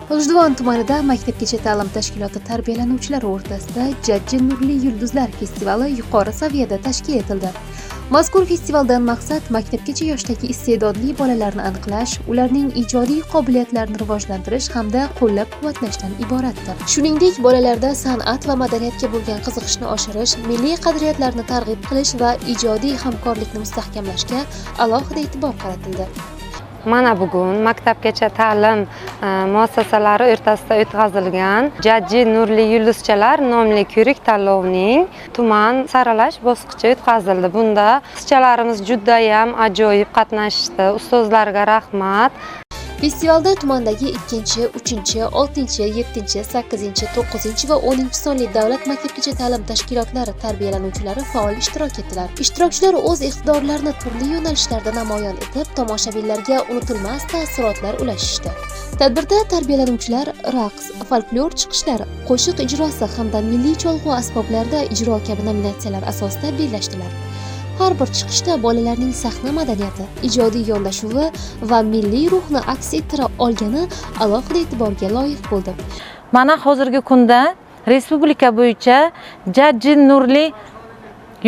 G'ijduvon tumanida Maktabgacha ta'lim tashkiloti tarbiyalanuvchilari o'rtasida Jajji Nurli yulduzlar festivali yuqori saviyada tashkil etildi. Mazkur festivaldan maqsad maktabgacha yoshdagi iste'dodli bolalarni aniqlash, ularning ijodiy qobiliyatlarini rivojlantirish hamda qo'llab-quvvatlashdan iboratdir. Shuningdek, bolalarda san'at va madaniyatga bo'lgan qiziqishni oshirish, milliy qadriyatlarni targ'ib qilish va ijodiy hamkorlikni mustahkamlashga alohida e'tibor qaratildi. Mana bugun maktabgacha ta'lim muassasalari o'rtasida o'tkazilgan Jajji Nurli yulduzchalar nomli ko'rik tanlovining tuman saralash bosqichi o'tkazildi. Bunda qizchalarimiz judayam ajoyib qatnashdi. Ustozlarga rahmat. Festivalda tumandagi 2, 3, 6, 7, 8, 9 va 10 sonli davlat maktabgacha ta'lim tashkilotlari tarbiyalanuvchilari faol ishtirok etdilar. Ishtirokchilar o'z iqtidorlarini turli yo'nalishlarda namoyon etib, tomoshabinlarga unutilmas taassurotlar ulashishdi. Tadbirda tarbiyalanuvchilar raqs, folklor chiqishlari, qo'shiq ijrosi hamda milliy cholg'u asboblarda ijro kabi nominatsiyalar asosida bellashdilar. Har bir chiqishda bolalarning sahna madaniyati, ijodiy yondashuvi va milliy ruhni aks ettira olgani alohida e'tiborga loyiq bo'ldi. Mana hozirgi kunda respublika bo'yicha Jajji Nurli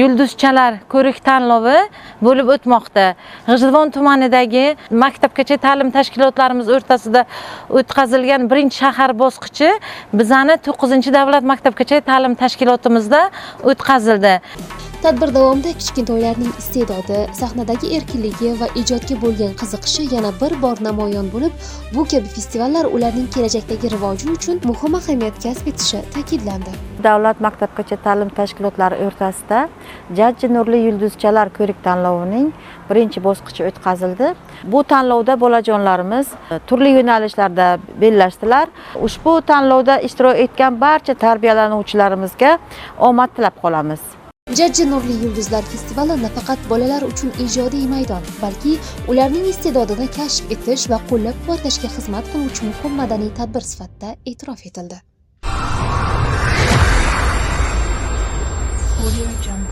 yulduzchalar ko'rik tanlovi bo'lib o'tmoqda. G'ijduvon tumanidagi maktabgacha ta'lim tashkilotlarimiz o'rtasida o'tkazilgan birinchi shahar bosqichi bizani 9-davlat maktabgacha ta'lim tashkilotimizda o'tkazildi. Tadbir davomida kichkintoylarning iste'dodi, sahnadagi erkinligi va ijodga bo'lgan qiziqishi yana bir bor namoyon bo'lib, bu kabi festivallar ularning kelajakdagi rivoji uchun muhim ahamiyat kasb etishi ta'kidlandi. Davlat maktabgacha ta'lim tashkilotlari o'rtasida Jajji Nurli yulduzchalar ko'rik tanlovining birinchi bosqichi o'tkazildi. Bu tanlovda bolajonlarimiz turli yo'nalishlarda bellashdilar. Ushbu tanlovda ishtirok etgan barcha tarbiyalanuvchilarimizga omad tilab qolamiz. Jajji Nurli yulduzlar festivali nafaqat bolalar uchun ijodiy maydon, balki ularning iste'dodini kashf etish va qo'llab-quvvatlashga xizmat qiluvchi muhim madaniy tadbir sifatida e'tirof etildi.